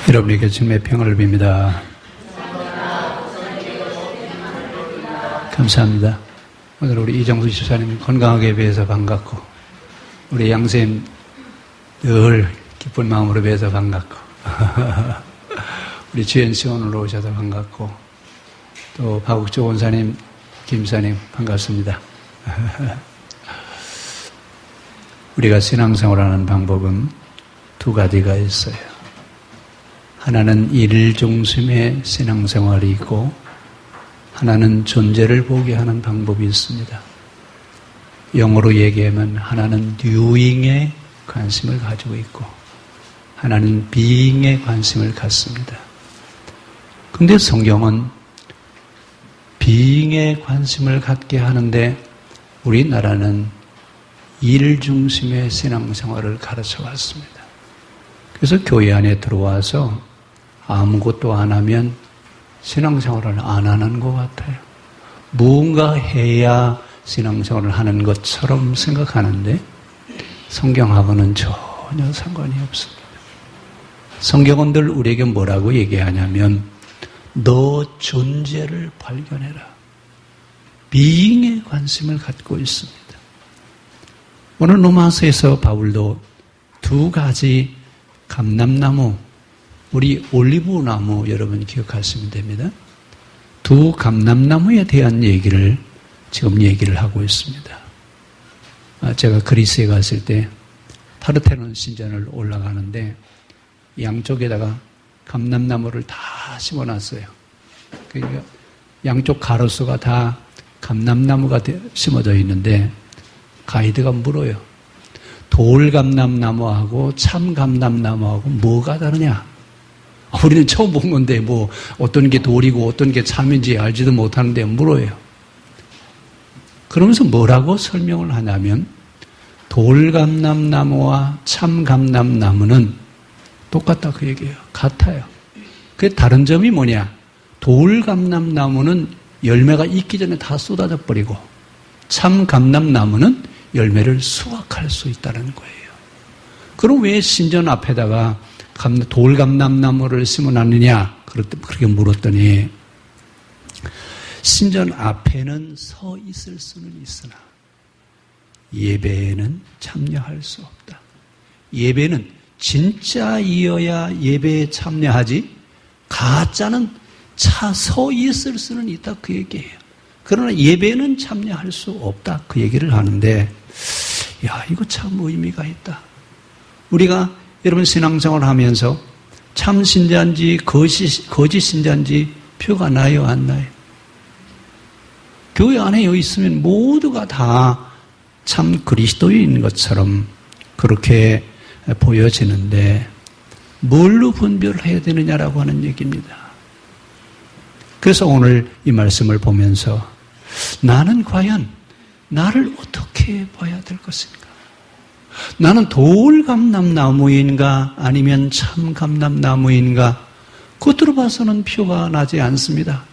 여러분에게 주님의 평안을 빕니다. 감사합니다. 오늘 우리 이정수 집사님 건강하게 뵈서 반갑고, 우리 양쌤 늘 기쁜 마음으로 뵈서 반갑고, 우리 주연씨 오늘 오셔서 반갑고, 또 박욱조 원사님, 김사님 반갑습니다. 우리가 신앙생활하는 방법은 두 가지가 있어요. 하나는 일 중심의 신앙생활이 있고, 하나는 존재를 보게 하는 방법이 있습니다. 영어로 얘기하면 하나는 doing에 관심을 가지고 있고, 하나는 being에 관심을 갖습니다. 근데 성경은 being에 관심을 갖게 하는데, 우리나라는 일 중심의 신앙생활을 가르쳐 왔습니다. 그래서 교회 안에 들어와서 아무것도 안 하면 신앙생활을 안 하는 것 같아요. 무언가 해야 신앙생활을 하는 것처럼 생각하는데, 성경하고는 전혀 상관이 없습니다. 성경은 늘 우리에게 뭐라고 얘기하냐면, 너 존재를 발견해라. being에 관심을 갖고 있습니다. 오늘 로마서에서 바울도 두 가지 감람나무, 우리 올리브나무 여러분 기억하시면 됩니다. 두 감람나무에 대한 얘기를 지금 얘기를 하고 있습니다. 제가 그리스에 갔을 때 파르테논 신전을 올라가는데 양쪽에다가 감람나무를 다 심어놨어요. 그러니까 양쪽 가로수가 다 감람나무가 심어져 있는데 가이드가 물어요. 돌감람나무하고 참감람나무하고 뭐가 다르냐? 우리는 처음 본 건데 뭐 어떤 게 돌이고 어떤 게 참인지 알지도 못하는데 물어요. 그러면서 뭐라고 설명을 하냐면, 돌감람나무와 참감람나무는 똑같다 그 얘기예요. 같아요. 그 다른 점이 뭐냐? 돌감람나무는 열매가 익기 전에 다 쏟아져 버리고, 참감람나무는 열매를 수확할 수 있다는 거예요. 그럼 왜 신전 앞에다가 돌감람나무를 심어놨느냐? 그렇게 물었더니, 신전 앞에는 서 있을 수는 있으나 예배에는 참여할 수 없다. 예배는 진짜이어야 예배에 참여하지, 가짜는 서 있을 수는 있다 그 얘기예요. 그러나 예배는 참여할 수 없다 그 얘기를 하는데, 야, 이거 참 의미가 있다. 우리가 여러분 신앙생활 하면서 참 신자인지 거짓 신자인지 표가 나요 안 나요? 교회 안에 여기 있으면 모두가 다 참 그리스도인인 것처럼 그렇게 보여지는데, 뭘로 분별을 해야 되느냐라고 하는 얘기입니다. 그래서 오늘 이 말씀을 보면서 나는 과연 나를 어떻게 봐야 될 것인가? 나는 돌감람나무인가 아니면 참감람나무인가? 겉으로 봐서는 표가 나지 않습니다.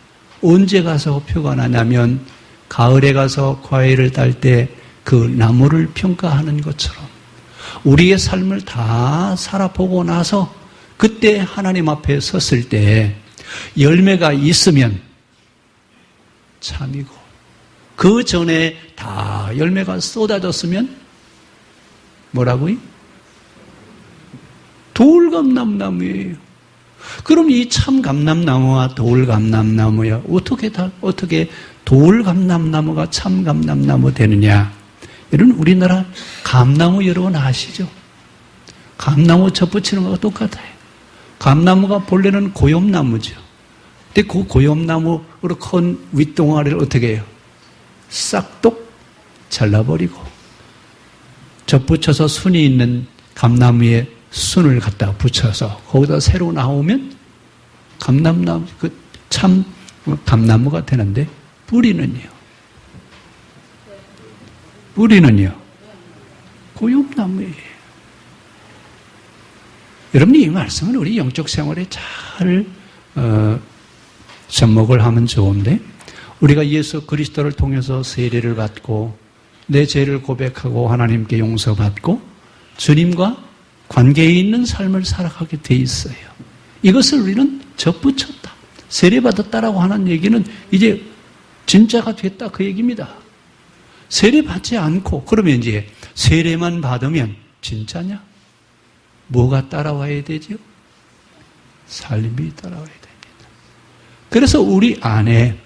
언제 가서 표가 나냐면, 가을에 가서 과일을 딸 때 그 나무를 평가하는 것처럼 우리의 삶을 다 살아보고 나서 그때 하나님 앞에 섰을 때 열매가 있으면 참이고, 그 전에 다 열매가 쏟아졌으면 뭐라고요? 돌감람나무예요. 그럼 이 참감람나무와 돌감람나무야 어떻게 돌감람나무가 참감람나무 되느냐? 여러분, 우리나라 감나무 여러분 아시죠? 감나무 접붙이는 거가 똑같아요. 감나무가 본래는 고엽나무죠. 근데 그 고엽나무로 큰 윗동아리를 어떻게 해요? 싹둑 잘라버리고 접붙여서 순이 있는 감나무에 순을 갖다 붙여서 거기다 새로 나오면 감나무, 참 감나무가 되는데, 뿌리는요? 고엽나무예요. 여러분이 이 말씀을 우리 영적 생활에 잘 접목을 하면 좋은데, 우리가 예수 그리스도를 통해서 세례를 받고 내 죄를 고백하고 하나님께 용서받고 주님과 관계에 있는 삶을 살아가게 돼 있어요. 이것을 우리는 접붙였다. 세례받았다라고 하는 얘기는 이제 진짜가 됐다 그 얘기입니다. 세례받지 않고 그러면 이제 세례만 받으면 진짜냐? 뭐가 따라와야 되죠? 삶이 따라와야 됩니다. 그래서 우리 안에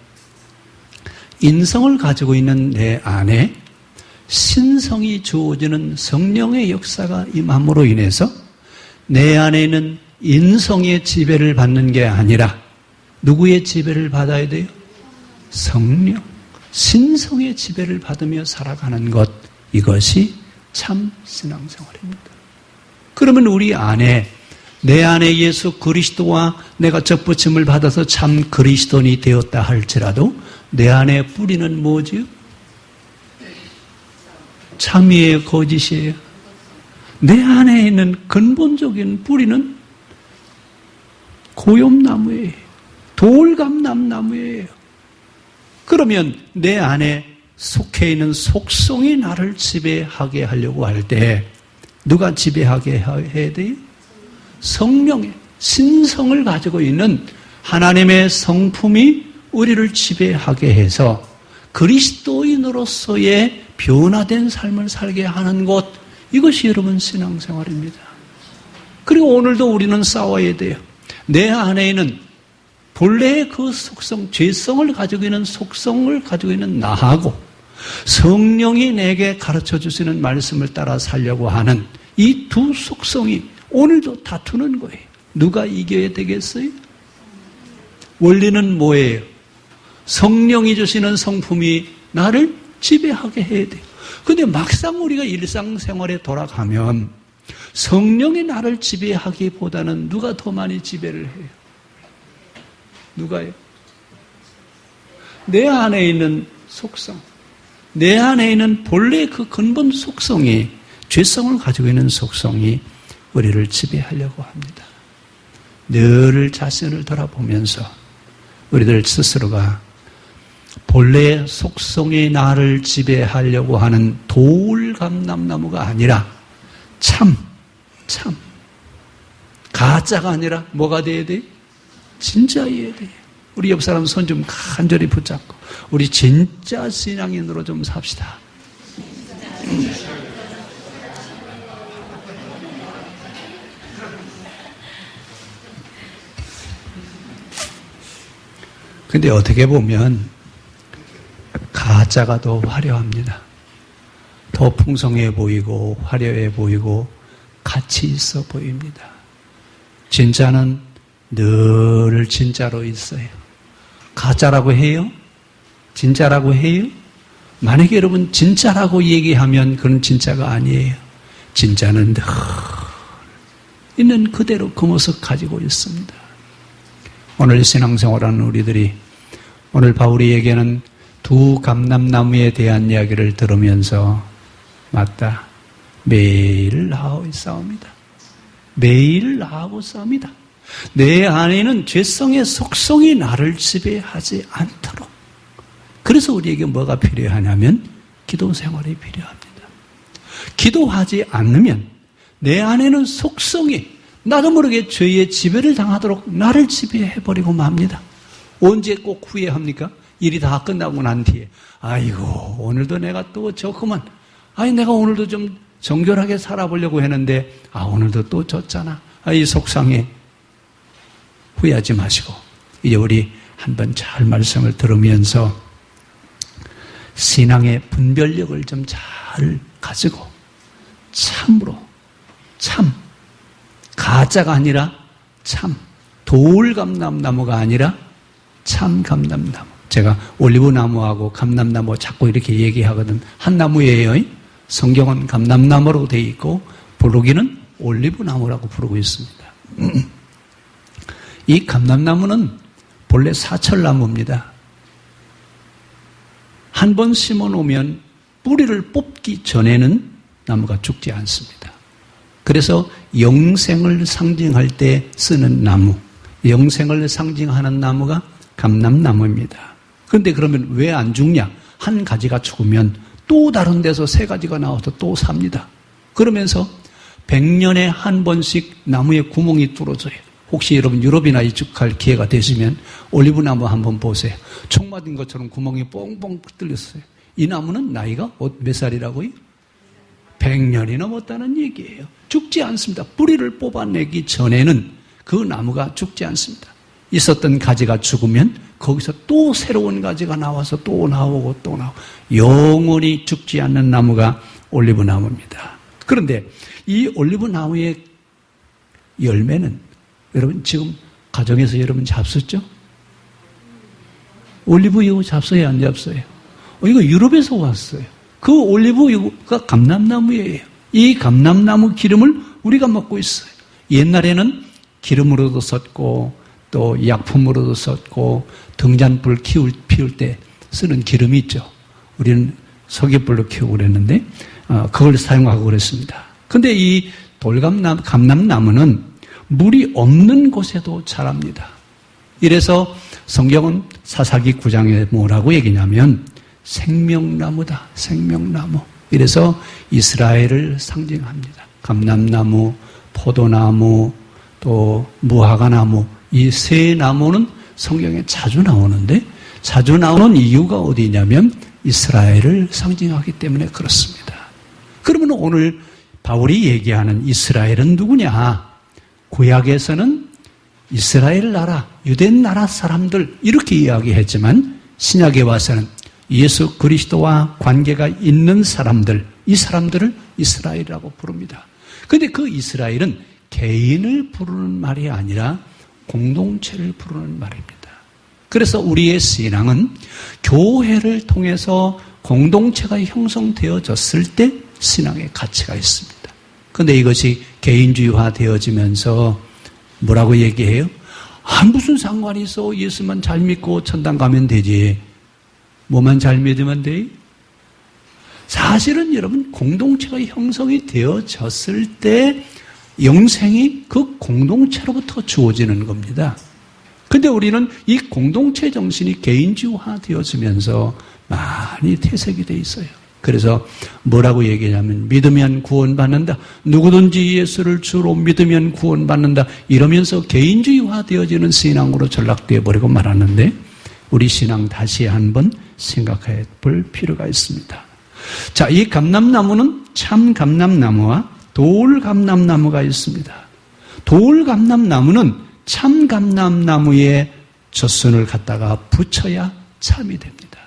인성을 가지고 있는 내 안에 신성이 주어지는 성령의 역사가 임함으로 인해서 내 안에 있는 인성의 지배를 받는 게 아니라 누구의 지배를 받아야 돼요? 성령, 신성의 지배를 받으며 살아가는 것, 이것이 참 신앙생활입니다. 그러면 우리 안에 내 안에 예수 그리스도와 내가 접붙임을 받아서 참 그리스도인이 되었다 할지라도 내 안에 뿌리는 뭐지요? 참이에요, 거짓이에요? 내 안에 있는 근본적인 뿌리는 고염나무예요. 돌감람나무예요. 그러면 내 안에 속해 있는 속성이 나를 지배하게 하려고 할 때 누가 지배하게 해야 돼요? 성령의 신성을 가지고 있는 하나님의 성품이 우리를 지배하게 해서 그리스도인으로서의 변화된 삶을 살게 하는 것, 이것이 여러분 신앙생활입니다. 그리고 오늘도 우리는 싸워야 돼요. 내 안에 있는 본래의 그 속성, 죄성을 가지고 있는 속성을 가지고 있는 나하고 성령이 내게 가르쳐 주시는 말씀을 따라 살려고 하는 이 두 속성이 오늘도 다투는 거예요. 누가 이겨야 되겠어요? 원리는 뭐예요? 성령이 주시는 성품이 나를 지배하게 해야 돼요. 근데 막상 우리가 일상생활에 돌아가면 성령이 나를 지배하기보다는 누가 더 많이 지배를 해요? 누가요? 내 안에 있는 속성, 내 안에 있는 본래 그 근본 속성이, 죄성을 가지고 있는 속성이 우리를 지배하려고 합니다. 늘 자신을 돌아보면서 우리들 스스로가 본래의 속성이 나를 지배하려고 하는 돌감람나무가 아니라 참, 가짜가 아니라 뭐가 돼야 돼? 진짜여야 돼. 우리 옆 사람 손 좀 간절히 붙잡고 우리 진짜 신앙인으로 좀 삽시다. 근데 어떻게 보면 가짜가 더 화려합니다. 더 풍성해 보이고 화려해 보이고 가치 있어 보입니다. 진짜는 늘 진짜로 있어요. 가짜라고 해요? 진짜라고 해요? 만약에 여러분 진짜라고 얘기하면 그건 진짜가 아니에요. 진짜는 늘 있는 그대로 그 모습 가지고 있습니다. 오늘 신앙생활하는 우리들이 오늘 바울이 얘기하는 두 감람나무에 대한 이야기를 들으면서 맞다. 매일 나하고 싸웁니다. 매일 나하고 싸웁니다. 내 안에는 죄성의 속성이 나를 지배하지 않도록. 그래서 우리에게 뭐가 필요하냐면 기도 생활이 필요합니다. 기도하지 않으면 내 안에는 속성이 나도 모르게 죄의 지배를 당하도록 나를 지배해버리고 맙니다. 언제 꼭 후회합니까? 일이 다 끝나고 난 뒤에 아이고 오늘도 내가 또 졌구만. 내가 오늘도 좀 정결하게 살아보려고 했는데 오늘도 또 졌잖아. 이 속상해. 후회하지 마시고 이제 우리 한번 잘 말씀을 들으면서 신앙의 분별력을 좀 잘 가지고 참으로 참 가짜가 아니라 참 돌감람나무가 아니라 참 감람나무. 제가 올리브나무하고 감람나무 자꾸 이렇게 얘기하거든. 한 나무예요. 성경은 감람나무로 되어 있고 부르기는 올리브나무라고 부르고 있습니다. 이 감람나무는 본래 사철나무입니다. 한 번 심어놓으면 뿌리를 뽑기 전에는 나무가 죽지 않습니다. 그래서 영생을 상징할 때 쓰는 나무, 영생을 상징하는 나무가 감람나무입니다. 그런데 그러면 왜 안 죽냐? 한 가지가 죽으면 또 다른 데서 세 가지가 나와서 또 삽니다. 그러면서 100년에 한 번씩 나무에 구멍이 뚫어져요. 혹시 여러분 유럽이나 이쪽할 기회가 되시면 올리브나무 한번 보세요. 총 맞은 것처럼 구멍이 뻥뻥 뚫렸어요. 이 나무는 나이가 몇 살이라고요? 100년이 넘었다는 얘기예요. 죽지 않습니다. 뿌리를 뽑아내기 전에는 그 나무가 죽지 않습니다. 있었던 가지가 죽으면 거기서 또 새로운 가지가 나와서 또 나오고 또 나오고 영원히 죽지 않는 나무가 올리브나무입니다. 그런데 이 올리브나무의 열매는 여러분 지금 가정에서 여러분 잡수죠? 올리브유 잡숴요, 안 잡숴요? 이거 유럽에서 왔어요. 그 올리브유가 감람나무예요. 이 감람나무 기름을 우리가 먹고 있어요. 옛날에는 기름으로도 썼고 또 약품으로도 썼고 등잔불 피울 때 쓰는 기름이 있죠. 우리는 석유불로 키우고 그랬는데 그걸 사용하고 그랬습니다. 근데 이 감람나무는 물이 없는 곳에도 자랍니다. 이래서 성경은 사사기 9장에 뭐라고 얘기냐면 생명나무다. 생명나무. 이래서 이스라엘을 상징합니다. 감람나무, 포도나무, 또 무화과나무 이 세 나무는 성경에 자주 나오는데 자주 나오는 이유가 어디냐면 이스라엘을 상징하기 때문에 그렇습니다. 그러면 오늘 바울이 얘기하는 이스라엘은 누구냐? 구약에서는 이스라엘 나라, 유대인 나라 사람들 이렇게 이야기했지만 신약에 와서는 예수 그리스도와 관계가 있는 사람들, 이 사람들을 이스라엘이라고 부릅니다. 그런데 그 이스라엘은 개인을 부르는 말이 아니라 공동체를 부르는 말입니다. 그래서 우리의 신앙은 교회를 통해서 공동체가 형성되어졌을 때 신앙의 가치가 있습니다. 그런데 이것이 개인주의화 되어지면서 뭐라고 얘기해요? 무슨 상관이 있어? 예수만 잘 믿고 천당 가면 되지. 뭐만 잘 믿으면 돼? 사실은 여러분 공동체가 형성이 되어졌을 때 영생이 그 공동체로부터 주어지는 겁니다. 근데 우리는 이 공동체 정신이 개인주의화 되어지면서 많이 퇴색이 돼 있어요. 그래서 뭐라고 얘기하냐면 믿으면 구원받는다. 누구든지 예수를 주로 믿으면 구원받는다. 이러면서 개인주의화 되어지는 신앙으로 전락되어 버리고 말았는데 우리 신앙 다시 한번 생각해 볼 필요가 있습니다. 자, 이 감람나무는 참 감람나무와 돌감람나무가 있습니다. 돌감람나무는 참 감람나무에 젖순을 갖다가 붙여야 참이 됩니다.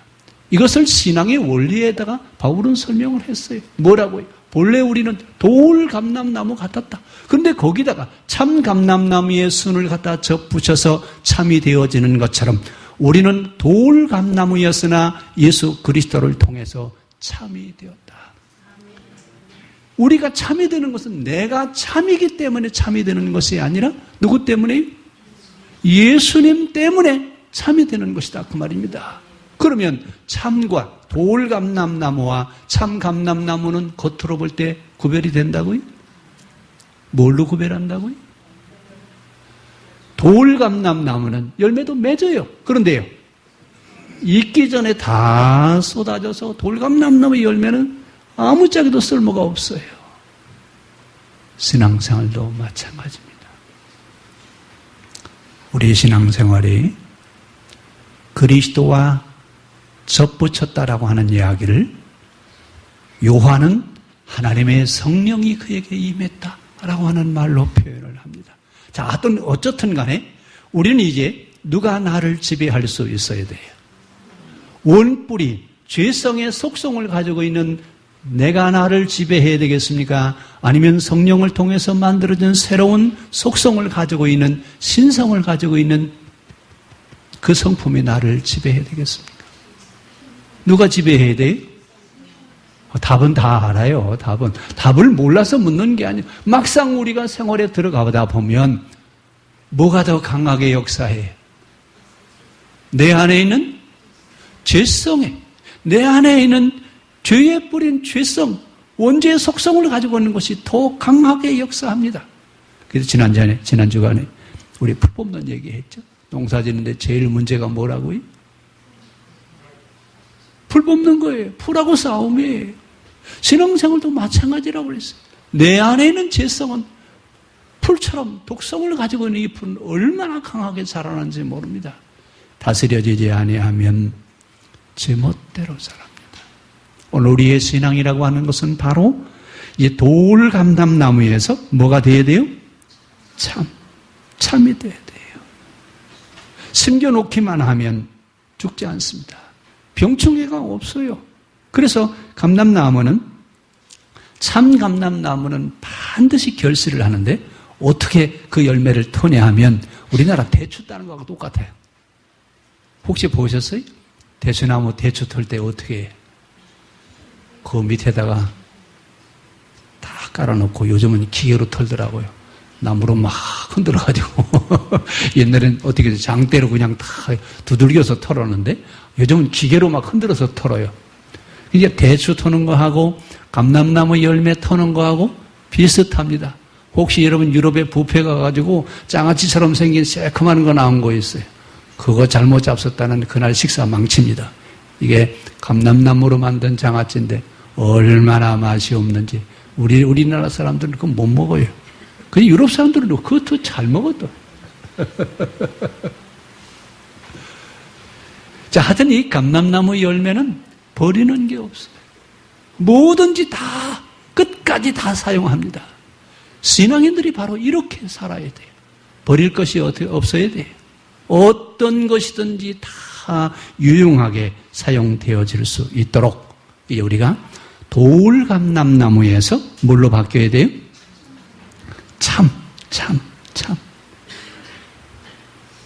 이것을 신앙의 원리에다가 바울은 설명을 했어요. 뭐라고요? 본래 우리는 돌감람나무 같았다. 그런데 거기다가 참 감람나무의 순을 갖다 접붙여서 참이 되어지는 것처럼 우리는 돌감나무였으나 예수 그리스도를 통해서 참이 되었다. 우리가 참이 되는 것은 내가 참이기 때문에 참이 되는 것이 아니라 누구 때문에? 예수님 때문에 참이 되는 것이다. 그 말입니다. 그러면 참과 돌감람나무와 참감람나무는 겉으로 볼 때 구별이 된다고요? 뭘로 구별한다고요? 돌감람나무는 열매도 맺어요. 그런데요, 익기 전에 다 쏟아져서 돌감람나무의 열매는 아무짝에도 쓸모가 없어요. 신앙생활도 마찬가지입니다. 우리 신앙생활이 그리스도와 접붙였다라고 하는 이야기를 요한은 하나님의 성령이 그에게 임했다라고 하는 말로 표현을 합니다. 자, 어쨌든 간에 우리는 이제 누가 나를 지배할 수 있어야 돼요. 원뿌리, 죄성의 속성을 가지고 있는 내가 나를 지배해야 되겠습니까? 아니면 성령을 통해서 만들어진 새로운 속성을 가지고 있는 신성을 가지고 있는 그 성품이 나를 지배해야 되겠습니까? 누가 지배해야 돼요? 답은 다 알아요. 답을 몰라서 묻는 게 아니에요. 막상 우리가 생활에 들어가다 보면 뭐가 더 강하게 역사해요? 내 안에 있는 죄성에, 내 안에 있는 죄에 뿌린 죄성, 원죄의 속성을 가지고 있는 것이 더 강하게 역사합니다. 그래서 지난 주간에 우리 풀 뽑는 얘기 했죠. 농사 짓는데 제일 문제가 뭐라고요? 풀 뽑는 거예요. 풀하고 싸움이에요. 신앙생활도 마찬가지라고 그랬어요. 내 안에 있는 죄성은 풀처럼 독성을 가지고 있는 이 풀은 얼마나 강하게 자라는지 모릅니다. 다스려지지 아니하면 제멋대로 자랍니다. 오늘 우리의 신앙이라고 하는 것은 바로 이 돌감람나무에서 뭐가 돼야 돼요? 참이 돼야 돼요. 심겨놓기만 하면 죽지 않습니다. 병충해가 없어요. 그래서 감람나무는 참 감람나무는 반드시 결실을 하는데 어떻게 그 열매를 터냐 하면 우리나라 대추 따는 거하고 똑같아요. 혹시 보셨어요? 대추나무 대추 털 때 어떻게 해요? 그 밑에다가 다 깔아놓고 요즘은 기계로 털더라고요. 나무로 막 흔들어가지고 옛날엔 어떻게 해서 장대로 그냥 다 두들겨서 털었는데 요즘은 기계로 막 흔들어서 털어요. 이제 대추 터는 거하고 감람나무 열매 터는 거하고 비슷합니다. 혹시 여러분 유럽에 뷔페 가가지고 장아찌처럼 생긴 새콤한 거 나온 거 있어요. 그거 잘못 잡섰다는 그날 식사 망칩니다. 이게 감람나무로 만든 장아찌인데 얼마나 맛이 없는지 우리나라 사람들은 그거 못 먹어요. 근데 유럽 사람들은 그것도 잘 먹었다. 자, 하여튼 이 감람나무 열매는 버리는 게 없어요. 뭐든지 다 끝까지 다 사용합니다. 신앙인들이 바로 이렇게 살아야 돼요. 버릴 것이 없어야 돼요. 어떤 것이든지 다 유용하게 사용되어질 수 있도록 우리가 돌감람나무에서 뭘로 바뀌어야 돼요? 참.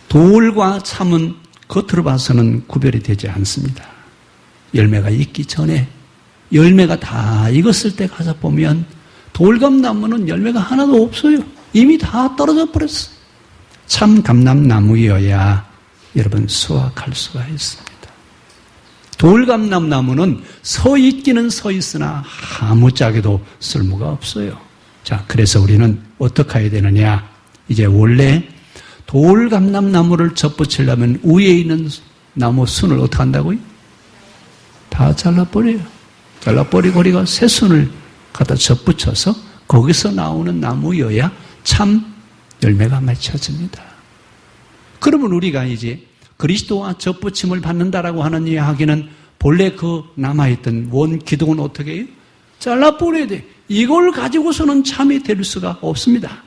돌과 참은 겉으로 봐서는 구별이 되지 않습니다. 열매가 익기 전에 열매가 다 익었을 때 가서 보면 돌감나무는 열매가 하나도 없어요. 이미 다 떨어져 버렸어요. 참 감람나무여야 여러분 수확할 수가 있습니다. 돌감람나무는 서 있기는 서 있으나 아무짝에도 쓸모가 없어요. 자, 그래서 우리는 어떻게 해야 되느냐? 이제 원래 돌감람나무를 접붙이려면 위에 있는 나무 순을 어떻게 한다고요? 다 잘라버려요. 잘라버리고 우리가 새 순을 갖다 접붙여서 거기서 나오는 나무여야 참 열매가 맺혀집니다. 그러면 우리가 이제 그리스도와 접붙임을 받는다라고 하는 이야기는 본래 그 남아있던 원 기둥은 어떻게 해요? 잘라버려야 돼. 이걸 가지고서는 참이 될 수가 없습니다.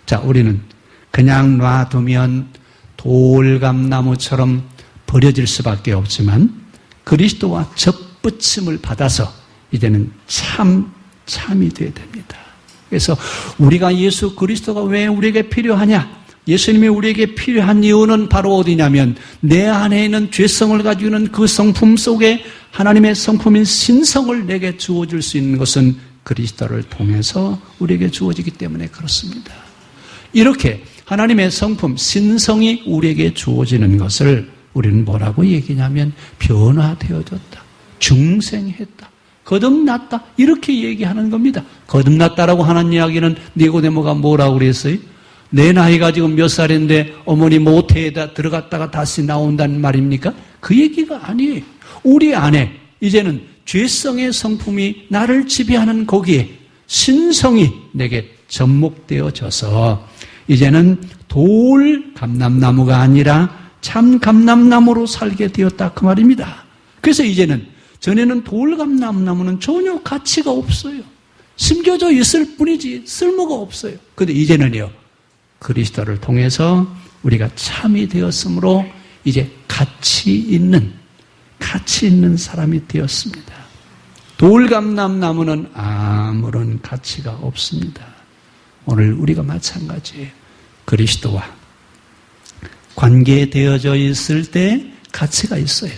자, 우리는 그냥 놔두면 돌감나무처럼 버려질 수밖에 없지만 그리스도와 접붙임을 받아서 이제는 참이 되어야 됩니다. 그래서 우리가 예수 그리스도가 왜 우리에게 필요하냐? 예수님이 우리에게 필요한 이유는 바로 어디냐면 내 안에 있는 죄성을 가지고 있는 그 성품 속에 하나님의 성품인 신성을 내게 주어줄 수 있는 것은 그리스도를 통해서 우리에게 주어지기 때문에 그렇습니다. 이렇게 하나님의 성품, 신성이 우리에게 주어지는 것을 우리는 뭐라고 얘기냐면 변화되어졌다, 중생했다, 거듭났다 이렇게 얘기하는 겁니다. 거듭났다라고 하는 이야기는 니고데모가 뭐라고 그랬어요? 내 나이가 지금 몇 살인데 어머니 모태에다 들어갔다가 다시 나온다는 말입니까? 그 얘기가 아니에요. 우리 안에 이제는 죄성의 성품이 나를 지배하는 거기에 신성이 내게 접목되어져서 이제는 돌 감람나무가 아니라 참 감람나무로 살게 되었다 그 말입니다. 그래서 이제는 전에는 돌 감람나무는 전혀 가치가 없어요. 심겨져 있을 뿐이지 쓸모가 없어요. 그런데 이제는요, 그리스도를 통해서 우리가 참이 되었으므로 이제 가치 있는 사람이 되었습니다. 돌감람나무는 아무런 가치가 없습니다. 오늘 우리가 마찬가지예요. 그리스도와 관계되어져 있을 때 가치가 있어요.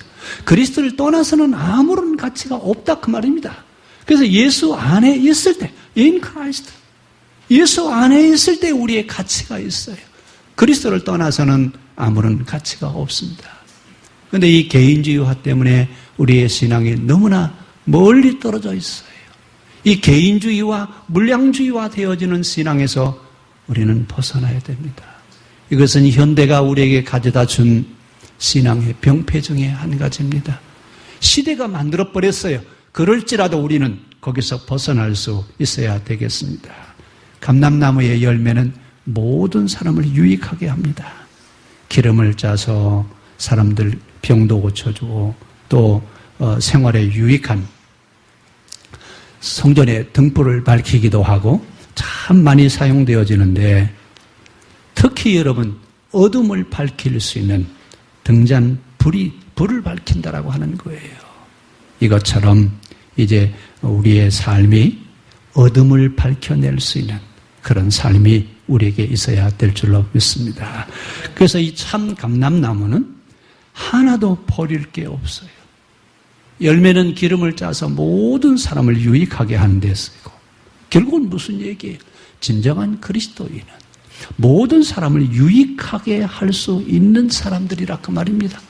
그리스도를 떠나서는 아무런 가치가 없다 그 말입니다. 그래서 예수 안에 있을 때, in Christ, 예수 안에 있을 때 우리의 가치가 있어요. 그리스도를 떠나서는 아무런 가치가 없습니다. 그런데 이 개인주의화 때문에 우리의 신앙이 너무나 멀리 떨어져 있어요. 이 개인주의와 물량주의화 되어지는 신앙에서 우리는 벗어나야 됩니다. 이것은 현대가 우리에게 가져다 준 신앙의 병폐 중에 한 가지입니다. 시대가 만들어버렸어요. 그럴지라도 우리는 거기서 벗어날 수 있어야 되겠습니다. 감람나무의 열매는 모든 사람을 유익하게 합니다. 기름을 짜서 사람들 병도 고쳐주고 또 생활에 유익한 성전의 등불을 밝히기도 하고 참 많이 사용되어지는데 특히 여러분 어둠을 밝힐 수 있는 등잔 불을 밝힌다라고 하는 거예요. 이것처럼 이제 우리의 삶이 어둠을 밝혀낼 수 있는 그런 삶이 우리에게 있어야 될 줄로 믿습니다. 그래서 이 참 감람나무는 하나도 버릴 게 없어요. 열매는 기름을 짜서 모든 사람을 유익하게 하는 데 쓰고 결국은 무슨 얘기예요? 진정한 그리스도인은 모든 사람을 유익하게 할 수 있는 사람들이라 그 말입니다.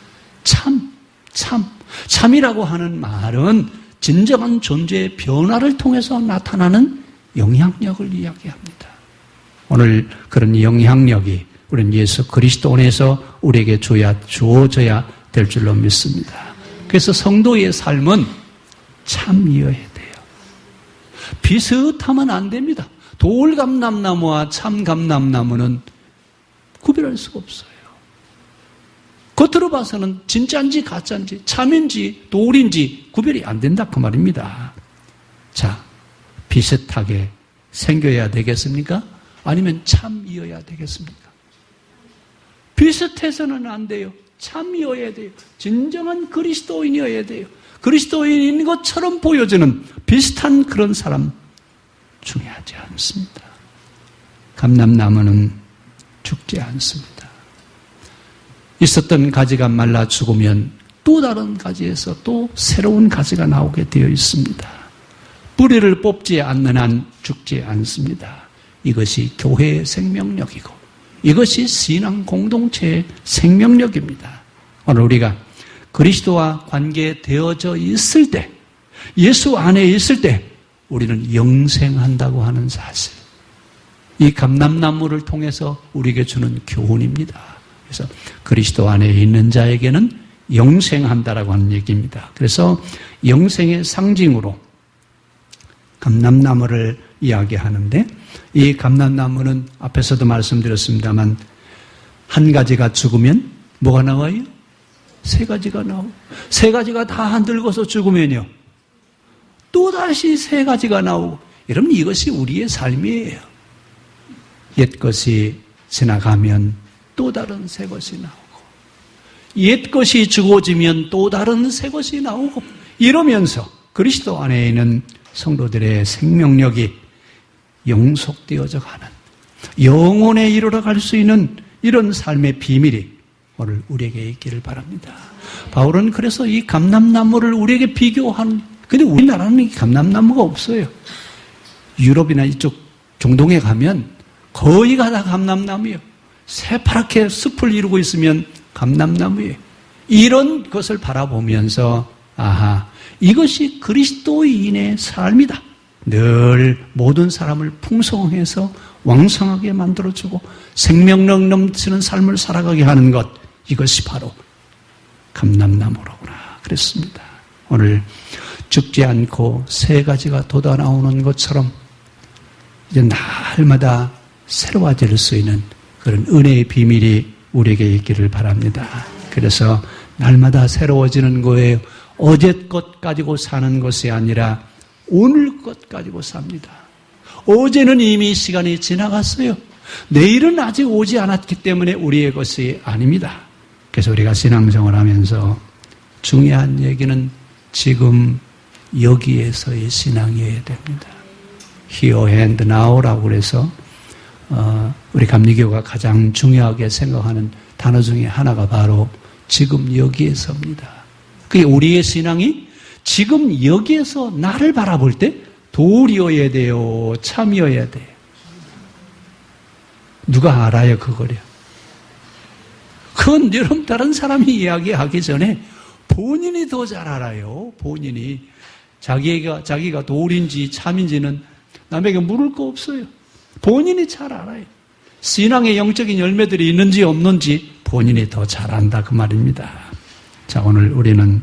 참이라고 하는 말은 진정한 존재의 변화를 통해서 나타나는 영향력을 이야기합니다. 오늘 그런 영향력이 우리는 예수 그리스도 안에서 우리에게 주어져야 될 줄로 믿습니다. 그래서 성도의 삶은 참이어야 돼요. 비슷하면 안 됩니다. 돌감람나무와 참감람나무는 구별할 수가 없어요. 겉으로 봐서는 진짜인지 가짜인지 참인지 돌인지 구별이 안 된다 그 말입니다. 자, 비슷하게 생겨야 되겠습니까? 아니면 참이어야 되겠습니까? 비슷해서는 안 돼요. 참이어야 돼요. 진정한 그리스도인이어야 돼요. 그리스도인인 것처럼 보여지는 비슷한 그런 사람 중요하지 않습니다. 감람나무는 죽지 않습니다. 있었던 가지가 말라 죽으면 또 다른 가지에서 또 새로운 가지가 나오게 되어 있습니다. 뿌리를 뽑지 않는 한 죽지 않습니다. 이것이 교회의 생명력이고 이것이 신앙 공동체의 생명력입니다. 오늘 우리가 그리스도와 관계되어져 있을 때, 예수 안에 있을 때 우리는 영생한다고 하는 사실. 이 감람나무를 통해서 우리에게 주는 교훈입니다. 그래서 그리스도 안에 있는 자에게는 영생한다라고 하는 얘기입니다. 그래서 영생의 상징으로 감람나무를 이야기하는데 이 감람나무는 앞에서도 말씀드렸습니다만 한 가지가 죽으면 뭐가 나와요? 세 가지가 나오고 세 가지가 다 늙어서 죽으면요 또다시 세 가지가 나오고 여러분 이것이 우리의 삶이에요. 옛것이 지나가면 또 다른 새 것이 나오고 옛것이 죽어지면 또 다른 새 것이 나오고 이러면서 그리스도 안에 있는 성도들의 생명력이 영속되어져 가는 영혼에 이르러 갈 수 있는 이런 삶의 비밀이 오늘 우리에게 있기를 바랍니다. 바울은 그래서 이 감람나무를 우리에게 비교한 근데 우리나라는 감람나무가 없어요. 유럽이나 이쪽 중동에 가면 거의가 다 감람나무예요. 새파랗게 숲을 이루고 있으면 감람나무예요. 이런 것을 바라보면서 아하 이것이 그리스도인의 삶이다. 늘 모든 사람을 풍성해서 왕성하게 만들어주고 생명력 넘치는 삶을 살아가게 하는 것 이것이 바로 감람나무로구나 그랬습니다. 오늘 죽지 않고 세 가지가 돋아나오는 것처럼 이제 날마다 새로워질 수 있는 그런 은혜의 비밀이 우리에게 있기를 바랍니다. 그래서 날마다 새로워지는 거예요. 어제 것 가지고 사는 것이 아니라 오늘 것 가지고 삽니다. 어제는 이미 시간이 지나갔어요. 내일은 아직 오지 않았기 때문에 우리의 것이 아닙니다. 그래서 우리가 신앙생활 하면서 중요한 얘기는 지금 여기에서의 신앙이어야 됩니다. Here and Now라고 그래서 우리 감리교가 가장 중요하게 생각하는 단어 중에 하나가 바로 지금 여기에서입니다. 그게 우리의 신앙이 지금 여기에서 나를 바라볼 때 돌이어야 돼요? 참이어야 돼요? 누가 알아요 그거요? 그건 여러분 다른 사람이 이야기하기 전에 본인이 더 잘 알아요. 본인이 자기가 돌인지 참인지는 남에게 물을 거 없어요. 본인이 잘 알아요. 신앙의 영적인 열매들이 있는지 없는지 본인이 더 잘 안다 그 말입니다. 자, 오늘 우리는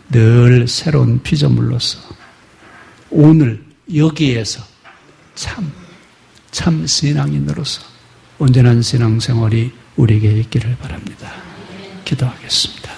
늘 새로운 피조물로서 오늘 여기에서 참 신앙인으로서 온전한 신앙생활이 우리에게 있기를 바랍니다. 기도하겠습니다.